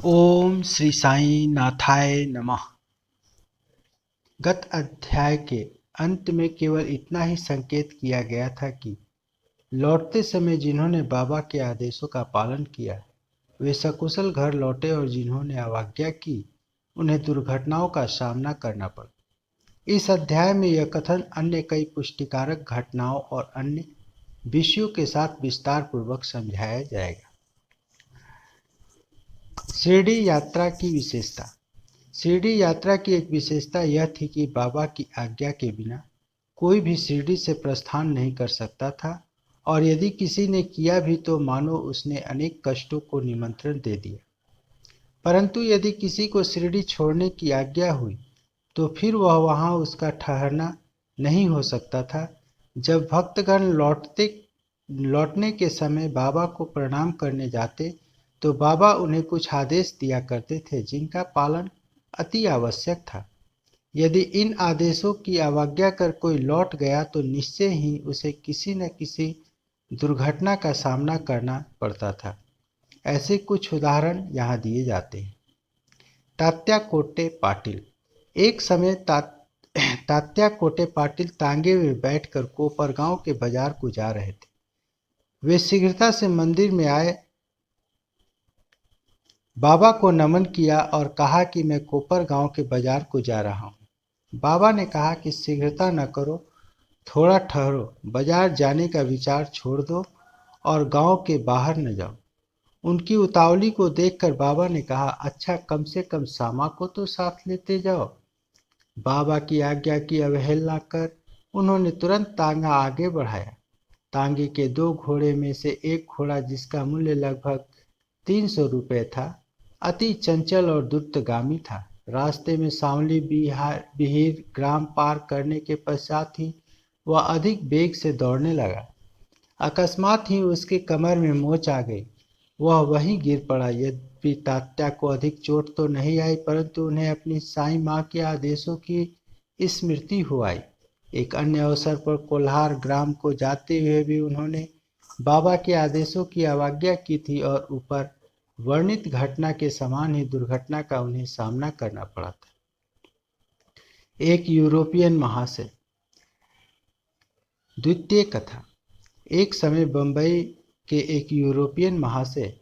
ओम श्री साई नाथाय नमः। गत अध्याय के अंत में केवल इतना ही संकेत किया गया था कि लौटते समय जिन्होंने बाबा के आदेशों का पालन किया वे सकुशल घर लौटे और जिन्होंने अवज्ञा की उन्हें दुर्घटनाओं का सामना करना पड़ा। इस अध्याय में यह कथन अन्य कई पुष्टिकारक घटनाओं और अन्य विषयों के साथ विस्तार पूर्वक समझाया जाएगा। शिरडी यात्रा की विशेषता। शिरडी यात्रा की एक विशेषता यह थी कि बाबा की आज्ञा के बिना कोई भी शिरडी से प्रस्थान नहीं कर सकता था और यदि किसी ने किया भी तो मानो उसने अनेक कष्टों को निमंत्रण दे दिया। परंतु यदि किसी को शिरडी छोड़ने की आज्ञा हुई तो फिर वह वहां उसका ठहरना नहीं हो सकता था। जब भक्तगण लौटने के समय बाबा को प्रणाम करने जाते तो बाबा उन्हें कुछ आदेश दिया करते थे जिनका पालन अति आवश्यक था। यदि इन आदेशों की अवज्ञा कर कोई लौट गया तो निश्चय ही उसे किसी न किसी दुर्घटना का सामना करना पड़ता था। ऐसे कुछ उदाहरण यहाँ दिए जाते हैं। तात्या कोटे पाटिल। एक समय तात्या कोटे पाटिल तांगे में बैठकर कोपरगांव के बाजार को जा रहे थे। वे शीघ्रता से मंदिर में आए, बाबा को नमन किया और कहा कि मैं कोपर गांव के बाजार को जा रहा हूं। बाबा ने कहा कि शीघ्रता न करो, थोड़ा ठहरो, बाजार जाने का विचार छोड़ दो और गांव के बाहर न जाओ। उनकी उतावली को देखकर बाबा ने कहा, अच्छा कम से कम सामा को तो साथ लेते जाओ। बाबा की आज्ञा की अवहेलना कर उन्होंने तुरंत तांगा आगे बढ़ाया। तांगे के 2 घोड़े में से एक घोड़ा, जिसका मूल्य लगभग 300 रुपये था, अति चंचल और द्रुतगामी था। रास्ते में सांवली बिहीर ग्राम पार करने के पश्चात ही वह अधिक वेग से दौड़ने लगा। अकस्मात ही उसके कमर में मोच आ गई, वह वहीं गिर पड़ा। यद्यपि तात्या को अधिक चोट तो नहीं आई परंतु उन्हें अपनी साई माँ के आदेशों की स्मृति हो आई। एक अन्य अवसर पर कोल्हार ग्राम को जाते हुए भी उन्होंने बाबा के आदेशों की अवज्ञा की थी और ऊपर वर्णित घटना के समान ही दुर्घटना का उन्हें सामना करना पड़ा था। एक यूरोपियन महाशय। द्वितीय कथा। एक समय बंबई के एक यूरोपियन महाशय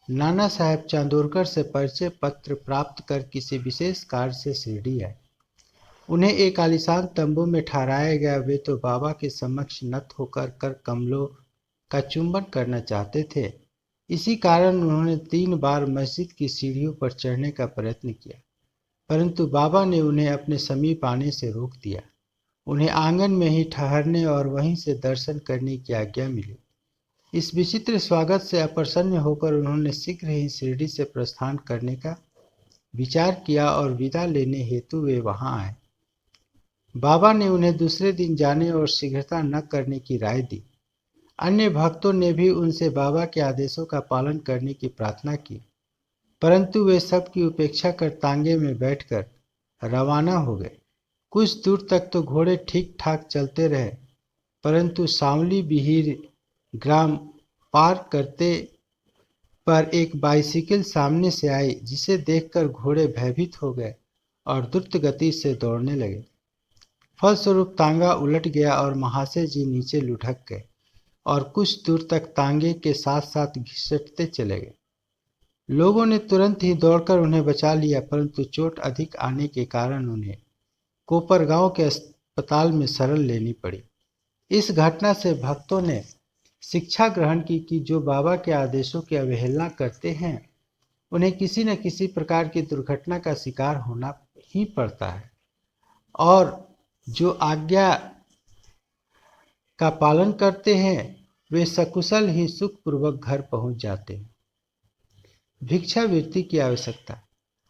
नाना साहेब चांदोरकर से परिचय पत्र प्राप्त कर किसी विशेष कार्य से शिरडी आए। उन्हें एक आलीशान तंबू में ठहराया गया। वे तो बाबा के समक्ष नत होकर कर कमलों का चुंबन करना चाहते थे। इसी कारण उन्होंने 3 बार मस्जिद की सीढ़ियों पर चढ़ने का प्रयत्न किया, परंतु बाबा ने उन्हें अपने समीप आने से रोक दिया। उन्हें आंगन में ही ठहरने और वहीं से दर्शन करने की आज्ञा मिली। इस विचित्र स्वागत से अप्रसन्न होकर उन्होंने शीघ्र ही शिरडी से प्रस्थान करने का विचार किया और विदा लेने हेतु वे वहां आए। बाबा ने उन्हें दूसरे दिन जाने और शीघ्रता न करने की राय दी। अन्य भक्तों ने भी उनसे बाबा के आदेशों का पालन करने की प्रार्थना की, परंतु वे सबकी उपेक्षा कर तांगे में बैठकर रवाना हो गए। कुछ दूर तक तो घोड़े ठीक ठाक चलते रहे, परंतु सांवली बिहीर ग्राम पार करते पर एक बाइसिकल सामने से आई, जिसे देखकर घोड़े भयभीत हो गए और द्रुत गति से दौड़ने लगे। फलस्वरूप तांगा उलट गया और महाशय जी नीचे लुढ़क गए और कुछ दूर तक तांगे के साथ साथ घिसटते चले गए। लोगों ने तुरंत ही दौड़कर उन्हें बचा लिया, परंतु चोट अधिक आने के कारण उन्हें कोपरगांव के अस्पताल में शरण लेनी पड़ी। इस घटना से भक्तों ने शिक्षा ग्रहण की कि जो बाबा के आदेशों की अवहेलना करते हैं उन्हें किसी न किसी प्रकार की दुर्घटना का शिकार होना ही पड़ता है, और जो आज्ञा का पालन करते हैं वे सकुशल ही सुखपूर्वक घर पहुंच जाते हैं। भिक्षावृत्ति की आवश्यकता।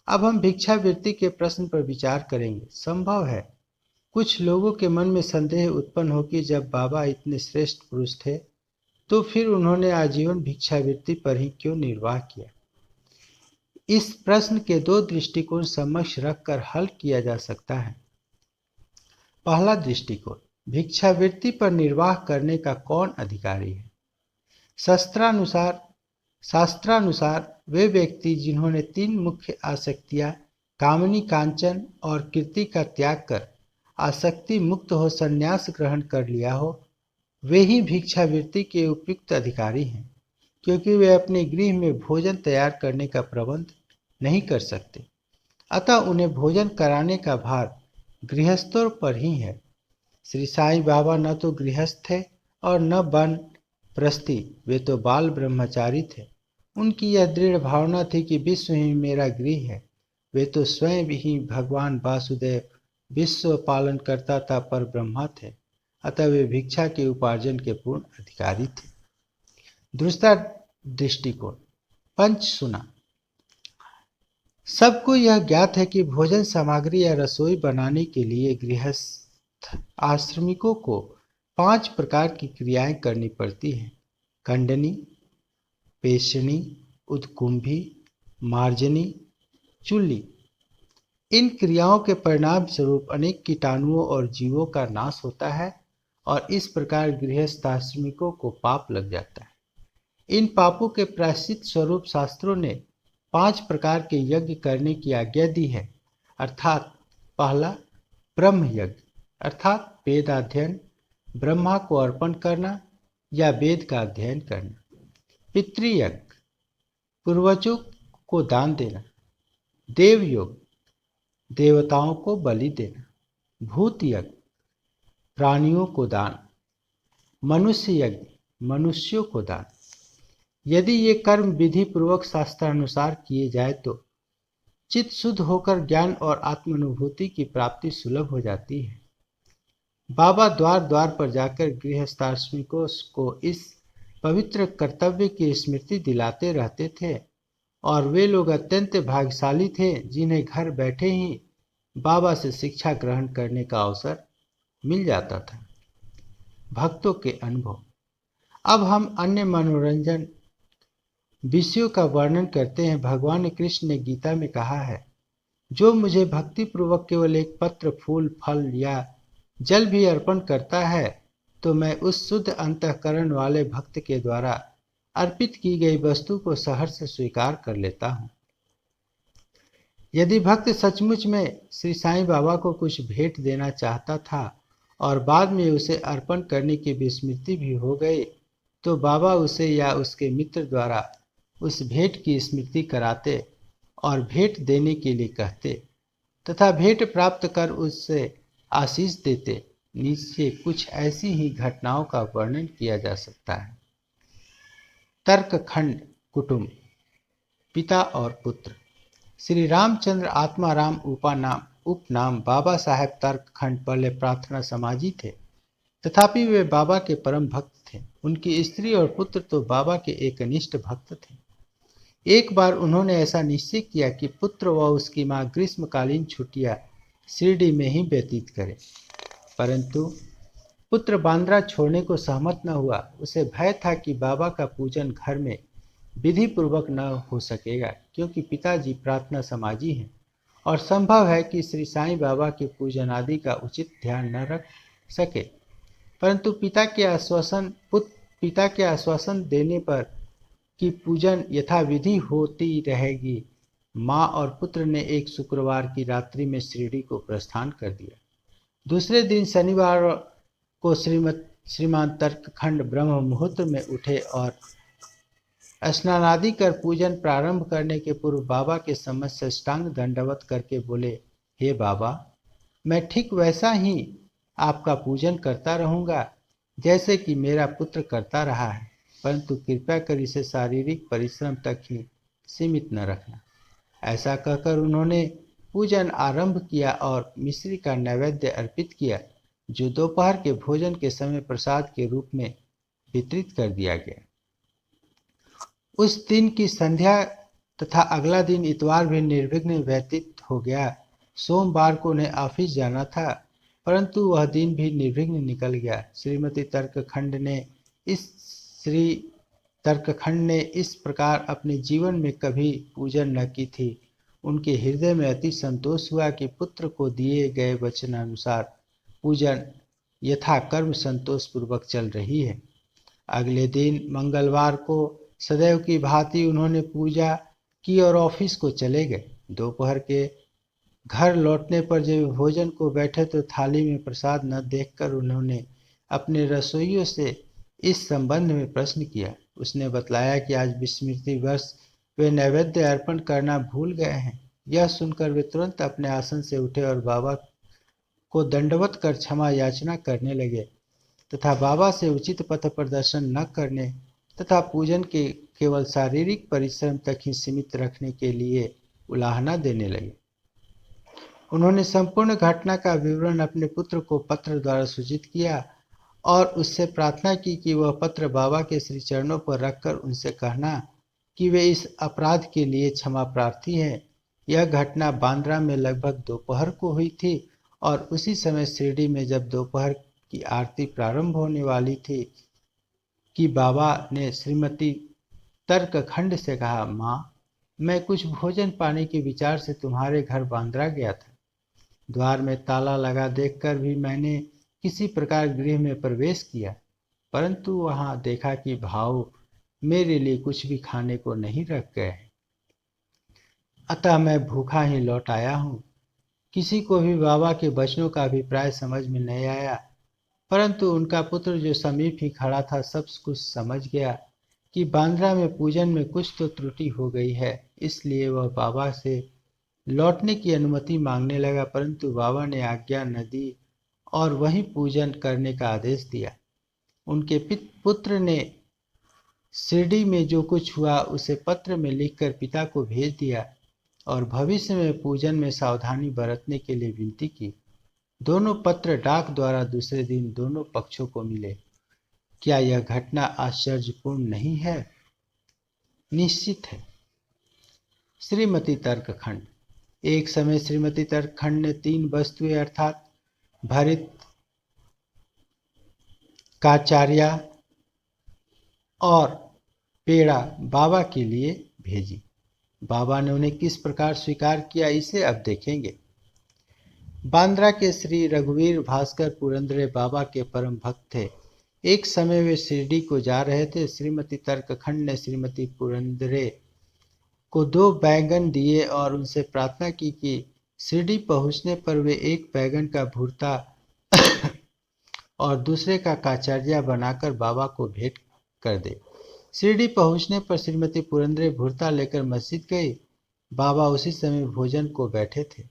अब हम भिक्षावृत्ति के प्रश्न पर विचार करेंगे। संभव है कुछ लोगों के मन में संदेह उत्पन्न हो कि जब बाबा इतने श्रेष्ठ पुरुष थे तो फिर उन्होंने आजीवन भिक्षावृत्ति पर ही क्यों निर्वाह किया। इस प्रश्न के 2 दृष्टिकोण समक्ष रखकर हल किया जा सकता है। पहला दृष्टिकोण, भिक्षावृत्ति पर निर्वाह करने का कौन अधिकारी है। शास्त्रानुसार शास्त्रानुसार वे व्यक्ति जिन्होंने 3 मुख्य आसक्तियां कामनी, कांचन और कीर्ति का त्याग कर आसक्ति मुक्त हो संन्यास ग्रहण कर लिया हो, वे ही भिक्षावृत्ति के उपयुक्त अधिकारी हैं, क्योंकि वे अपने गृह में भोजन तैयार करने का प्रबंध नहीं कर सकते। अतः उन्हें भोजन कराने का भार गृहस्थों पर ही है। श्री साईं बाबा न तो गृहस्थ थे और न वानप्रस्थी, वे तो बाल ब्रह्मचारी थे। उनकी यह दृढ़ भावना थी कि विश्व ही मेरा गृह है। वे तो स्वयं ही भगवान वासुदेव विश्व पालन करता था पर ब्रह्मा थे, अतः वे भिक्षा के उपार्जन के पूर्ण अधिकारी थे। दूसरा दृष्टिकोण, पंच सुना। सबको यह ज्ञात है कि भोजन सामग्री या रसोई बनाने के लिए गृहस्थ आश्रमिकों को 5 प्रकार की क्रियाएं करनी पड़ती हैं: खंडनी, पेषणी, उद्कुंभी, मार्जनी, चुल्ली। इन क्रियाओं के परिणाम स्वरूप अनेक कीटाणुओं और जीवों का नाश होता है और इस प्रकार गृहस्थ आश्रमिकों को पाप लग जाता है। इन पापों के प्रायश्चित स्वरूप शास्त्रों ने 5 प्रकार के यज्ञ करने की आज्ञा दी है। अर्थात पहला, ब्रह्म यज्ञ, अर्थात वेदाध्ययन, ब्रह्मा को अर्पण करना या वेद का अध्ययन करना। पितृयज्ञ, पूर्वजों को दान देना। देवयोग, देवताओं को बलि देना। भूत यज्ञ, प्राणियों को दान। मनुष्य यज्ञ, मनुष्यों को दान। यदि ये कर्म विधि पूर्वक शास्त्रानुसार किए जाए तो चित्त शुद्ध होकर ज्ञान और आत्मानुभूति की प्राप्ति सुलभ हो जाती है। बाबा द्वार द्वार पर जाकर गृहस्थाश्रमिकों को इस पवित्र कर्तव्य की स्मृति दिलाते रहते थे और वे लोग अत्यंत भाग्यशाली थे जिन्हें घर बैठे ही बाबा से शिक्षा ग्रहण करने का अवसर मिल जाता था। भक्तों के अनुभव। अब हम अन्य मनोरंजन विषयों का वर्णन करते हैं। भगवान कृष्ण ने गीता में कहा है, जो मुझे भक्ति पूर्वक केवल एक पत्र, फूल, फल या जल भी अर्पण करता है तो मैं उस शुद्ध अंतःकरण वाले भक्त के द्वारा अर्पित की गई वस्तु को सहर्ष स्वीकार कर लेता हूँ। यदि भक्त सचमुच में श्री साईं बाबा को कुछ भेंट देना चाहता था और बाद में उसे अर्पण करने की विस्मृति भी हो गई तो बाबा उसे या उसके मित्र द्वारा उस भेंट की स्मृति कराते और भेंट देने के लिए कहते तथा भेंट प्राप्त कर उससे आशीष देते। नीचे कुछ ऐसी ही घटनाओं का वर्णन किया जा सकता है। तर्कखंड कुटुंब, पिता और पुत्र। श्री रामचंद्र आत्माराम उपनाम बाबा साहेब तर्कखंड पहले प्रार्थना समाजी थे, तथापि वे बाबा के परम भक्त थे। उनकी स्त्री और पुत्र तो बाबा के एकनिष्ठ भक्त थे। एक बार उन्होंने ऐसा निश्चय किया कि पुत्र व उसकी मां ग्रीष्मकालीन छुट्टियां शिरडी में ही व्यतीत करें, परंतु पुत्र बांद्रा छोड़ने को सहमत न हुआ। उसे भय था कि बाबा का पूजन घर में विधि पूर्वक न हो सकेगा, क्योंकि पिताजी प्रार्थना समाजी हैं और संभव है कि श्री साईं बाबा के पूजन आदि का उचित ध्यान न रख सके। परंतु पिता के आश्वासन देने पर कि पूजन यथाविधि होती रहेगी, माँ और पुत्र ने एक शुक्रवार की रात्रि में शिरडी को प्रस्थान कर दिया। दूसरे दिन शनिवार को श्रीमान तर्कखंड ब्रह्म मुहूर्त में उठे और स्नानादि कर पूजन प्रारंभ करने के पूर्व बाबा के समक्ष साष्टांग दंडवत करके बोले, हे बाबा, मैं ठीक वैसा ही आपका पूजन करता रहूँगा जैसे कि मेरा पुत्र करता रहा है, परंतु कृपया कर इसे शारीरिक परिश्रम तक ही सीमित न रखना। ऐसा कहकर उन्होंने पूजन आरंभ किया और मिश्री का नैवेद्य अर्पित किया, जो दोपहर के भोजन के समय प्रसाद के रूप में वितरित कर दिया गया। उस दिन की संध्या तथा अगला दिन इतवार भी निर्विघ्न व्यतीत हो गया। सोमवार को उन्हें ऑफिस जाना था, परंतु वह दिन भी निर्विघ्न निकल गया। श्री तर्कखंड ने इस प्रकार अपने जीवन में कभी पूजन न की थी। उनके हृदय में अति संतोष हुआ कि पुत्र को दिए गए वचनानुसार पूजन यथा कर्म संतोष पूर्वक चल रही है। अगले दिन मंगलवार को सदैव की भांति उन्होंने पूजा की और ऑफिस को चले गए। दोपहर के घर लौटने पर जब वे भोजन को बैठे तो थाली में प्रसाद न देखकर उन्होंने अपने रसोइयों से इस संबंध में प्रश्न किया। उसने बतलाया कि आज विस्मृति वर्ष वे नैवेद्य अर्पण करना भूल गए हैं। यह सुनकर वे तुरंत अपने आसन से उठे और बाबा को दंडवत कर क्षमा याचना करने लगे तथा बाबा से उचित पथ प्रदर्शन न करने तथा पूजन के केवल शारीरिक परिश्रम तक ही सीमित रखने के लिए उलाहना देने लगे। उन्होंने संपूर्ण घटना का विवरण अपने पुत्र को पत्र द्वारा सूचित किया और उससे प्रार्थना की कि वह पत्र बाबा के श्री चरणों पर रखकर उनसे कहना कि वे इस अपराध के लिए क्षमा प्रार्थी हैं। यह घटना बांद्रा में लगभग दोपहर को हुई थी और उसी समय शिरडी में जब दोपहर की आरती प्रारंभ होने वाली थी कि बाबा ने श्रीमती तर्कखंड से कहा, माँ, मैं कुछ भोजन पाने के विचार से तुम्हारे घर बांद्रा गया था। द्वार में ताला लगा देखकर भी मैंने किसी प्रकार गृह में प्रवेश किया, परंतु वहां देखा कि भाव मेरे लिए कुछ भी खाने को नहीं रख गए हैं। अतः मैं भूखा ही लौट आया हूँ। किसी को भी बाबा के वचनों का अभिप्राय समझ में नहीं आया, परंतु उनका पुत्र जो समीप ही खड़ा था सब कुछ समझ गया कि बांद्रा में पूजन में कुछ तो त्रुटि हो गई है। इसलिए वह बाबा से लौटने की अनुमति मांगने लगा, परंतु बाबा ने आज्ञा न दी और वहीं पूजन करने का आदेश दिया। उनके पुत्र ने शिरडी में जो कुछ हुआ उसे पत्र में लिखकर पिता को भेज दिया और भविष्य में पूजन में सावधानी बरतने के लिए विनती की। दोनों पत्र डाक द्वारा दूसरे दिन दोनों पक्षों को मिले। क्या यह घटना आश्चर्यपूर्ण नहीं है? निश्चित है। श्रीमती तर्कखंड। एक समय श्रीमती तर्कखंड ने 3 वस्तुएं अर्थात भरित काचार्या और पेड़ा बाबा के लिए भेजी। बाबा ने उन्हें किस प्रकार स्वीकार किया इसे अब देखेंगे। बांद्रा के श्री रघुवीर भास्कर पुरंदरे बाबा के परम भक्त थे। एक समय वे शिरडी को जा रहे थे। श्रीमती तर्कखंड ने श्रीमती पुरंदरे को 2 बैंगन दिए और उनसे प्रार्थना की कि शिरडी पहुंचने पर वे एक बैंगन का भुर्ता और दूसरे का काचरिया बनाकर बाबा को भेंट कर दे। शिरडी पहुंचने पर श्रीमती पुरंदरे भुर्ता लेकर मस्जिद गई। बाबा उसी समय भोजन को बैठे थे।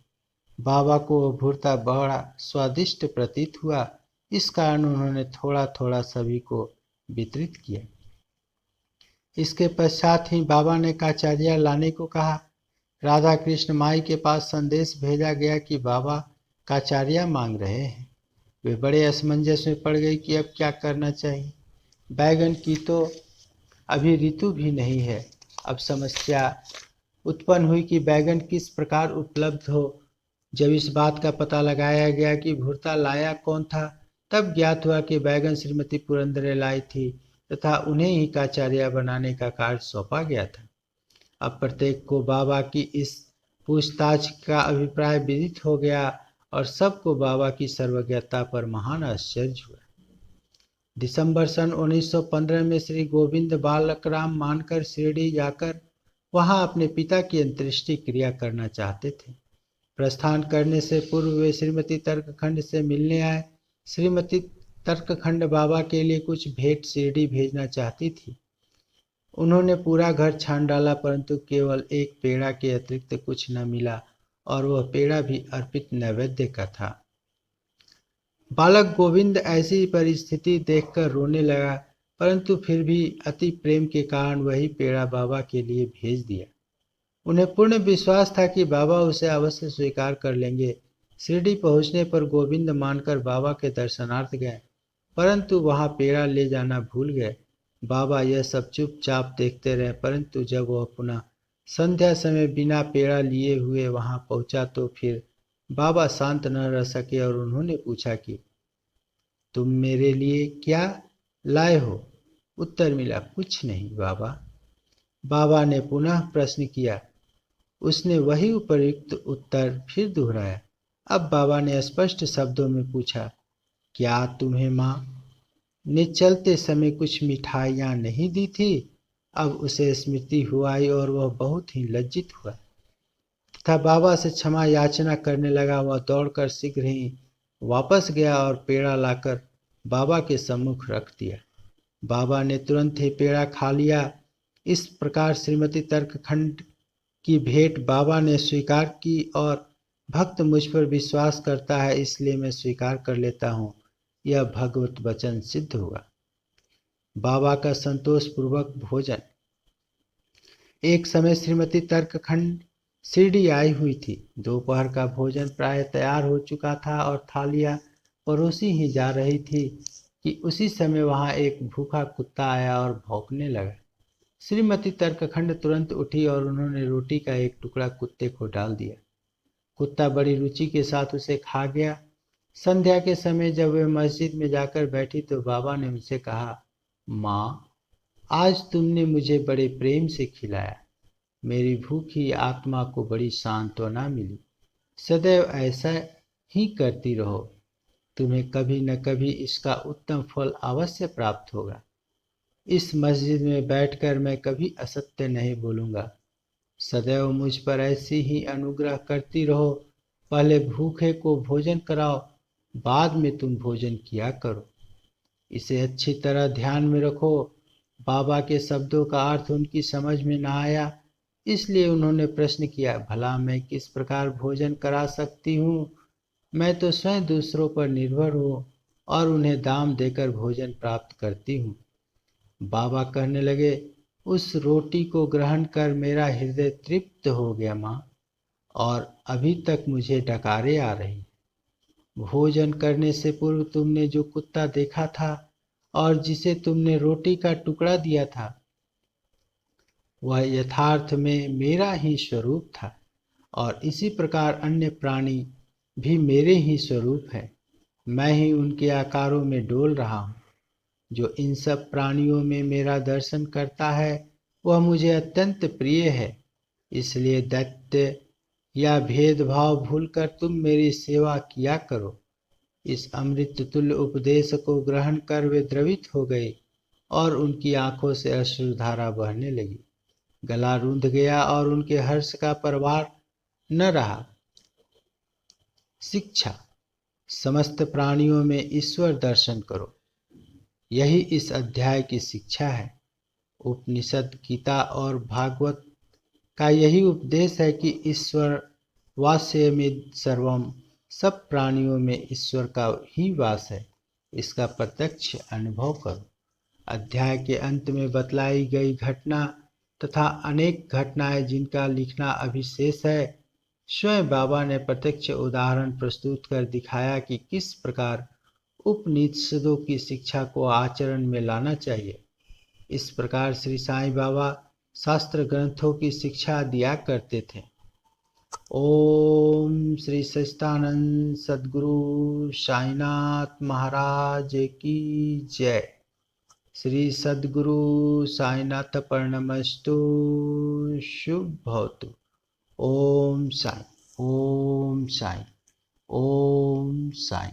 बाबा को वह भुर्ता बड़ा स्वादिष्ट प्रतीत हुआ, इस कारण उन्होंने थोड़ा थोड़ा सभी को वितरित किया। इसके पश्चात ही बाबा ने काचार्या लाने को कहा। राधा कृष्ण माई के पास संदेश भेजा गया कि बाबा काचार्या मांग रहे हैं। वे बड़े असमंजस में पड़ गई कि अब क्या करना चाहिए। बैगन की तो अभी ऋतु भी नहीं है। अब समस्या उत्पन्न हुई कि बैगन किस प्रकार उपलब्ध हो। जब इस बात का पता लगाया गया कि भुर्ता लाया कौन था, तब ज्ञात हुआ कि बैगन श्रीमती पुरंदरे लाई थी तथा उन्हें ही काचार्या बनाने का कार्य सौंपा गया था। अब प्रत्येक को बाबा की इस पूछताछ का अभिप्राय विदित हो गया और सबको बाबा की सर्वज्ञता पर महान आश्चर्य हुआ। दिसंबर सन 1915 में श्री गोविंद बालकराम मानकर शिरडी जाकर वहां अपने पिता की अंत्येष्टि क्रिया करना चाहते थे। प्रस्थान करने से पूर्व वे श्रीमती तर्कखंड से मिलने आए। श्रीमती तर्कखंड बाबा के लिए कुछ भेंट शिरडी भेजना चाहती थी। उन्होंने पूरा घर छान डाला, परंतु केवल एक पेड़ा के अतिरिक्त कुछ न मिला और वह पेड़ा भी अर्पित नैवेद्य का था। बालक गोविंद ऐसी परिस्थिति देखकर रोने लगा, परंतु फिर भी अति प्रेम के कारण वही पेड़ा बाबा के लिए भेज दिया। उन्हें पूर्ण विश्वास था कि बाबा उसे अवश्य स्वीकार कर लेंगे। शिरडी पहुंचने पर गोविंद मानकर बाबा के दर्शनार्थ गए, परंतु वहां पेड़ा ले जाना भूल गए। बाबा यह सब चुपचाप देखते रहे, परंतु जब वह पुनः संध्या समय बिना पेड़ा लिए हुए वहां पहुंचा तो फिर बाबा शांत न रह सके और उन्होंने पूछा कि तुम मेरे लिए क्या लाए हो? उत्तर मिला, कुछ नहीं बाबा। बाबा ने पुनः प्रश्न किया। उसने वही उपयुक्त उत्तर फिर दोहराया। अब बाबा ने स्पष्ट शब्दों में पूछा, क्या तुम्हें माँ ने चलते समय कुछ मिठाइयाँ नहीं दी थी? अब उसे स्मृति हुई और वह बहुत ही लज्जित हुआ तथा बाबा से क्षमा याचना करने लगा। वह दौड़कर शीघ्र ही वापस गया और पेड़ा लाकर बाबा के सम्मुख रख दिया। बाबा ने तुरंत ही पेड़ा खा लिया। इस प्रकार श्रीमती तर्कखंड की भेंट बाबा ने स्वीकार की और भक्त मुझ पर विश्वास करता है, इसलिए मैं स्वीकार कर लेता हूँ। यह भगवत वचन सिद्ध हुआ। बाबा का संतोषपूर्वक भोजन। एक समय श्रीमती तर्कखंड शिरडी आई हुई थी। दोपहर का भोजन प्राय तैयार हो चुका था और थालियां परोसी ही जा रही थी कि उसी समय वहां एक भूखा कुत्ता आया और भौंकने लगा। श्रीमती तर्कखंड तुरंत उठी और उन्होंने रोटी का एक टुकड़ा कुत्ते को डाल दिया। कुत्ता बड़ी रुचि के साथ उसे खा गया। संध्या के समय जब वे मस्जिद में जाकर बैठी तो बाबा ने उनसे कहा, माँ, आज तुमने मुझे बड़े प्रेम से खिलाया। मेरी भूखी आत्मा को बड़ी सांत्वना मिली। सदैव ऐसा ही करती रहो, तुम्हें कभी न कभी इसका उत्तम फल अवश्य प्राप्त होगा। इस मस्जिद में बैठकर मैं कभी असत्य नहीं बोलूँगा। सदैव मुझ पर ऐसी ही अनुग्रह करती रहो। पहले भूखे को भोजन कराओ, बाद में तुम भोजन किया करो। इसे अच्छी तरह ध्यान में रखो। बाबा के शब्दों का अर्थ उनकी समझ में न आया, इसलिए उन्होंने प्रश्न किया, भला मैं किस प्रकार भोजन करा सकती हूँ? मैं तो स्वयं दूसरों पर निर्भर हूँ और उन्हें दाम देकर भोजन प्राप्त करती हूँ। बाबा कहने लगे, उस रोटी को ग्रहण कर मेरा हृदय तृप्त हो गया माँ, और अभी तक मुझे डकारे आ रही। भोजन करने से पूर्व तुमने जो कुत्ता देखा था और जिसे तुमने रोटी का टुकड़ा दिया था, वह यथार्थ में मेरा ही स्वरूप था, और इसी प्रकार अन्य प्राणी भी मेरे ही स्वरूप है। मैं ही उनके आकारों में डोल रहा हूँ। जो इन सब प्राणियों में मेरा दर्शन करता है वह मुझे अत्यंत प्रिय है। इसलिए दैत्य या भेदभाव भूलकर तुम मेरी सेवा किया करो। इस अमृत तुल्य उपदेश को ग्रहण कर वे द्रवित हो गए और उनकी आंखों से अश्रुधारा बहने लगी। गला रूंध गया और उनके हर्ष का परवार न रहा। शिक्षा। समस्त प्राणियों में ईश्वर दर्शन करो, यही इस अध्याय की शिक्षा है। उपनिषद, गीता और भागवत का यही उपदेश है कि ईश्वर वास्यमिद सर्वम, सब प्राणियों में ईश्वर का ही वास है। इसका प्रत्यक्ष अनुभव करो। अध्याय के अंत में बतलाई गई घटना तथा अनेक घटनाएं जिनका लिखना अभी शेष है, स्वयं बाबा ने प्रत्यक्ष उदाहरण प्रस्तुत कर दिखाया कि किस प्रकार उपनिषदों की शिक्षा को आचरण में लाना चाहिए। इस प्रकार श्री साईं बाबा शास्त्र ग्रंथों की शिक्षा दिया करते थे। ओम श्री सच्चिदानंद सद्गुरु साईनाथ महाराज की जय। श्री सद्गुरु साईनाथ प्रणमस्तु। शुभ भवतु। ओम साई, ओम साई, ओम साई।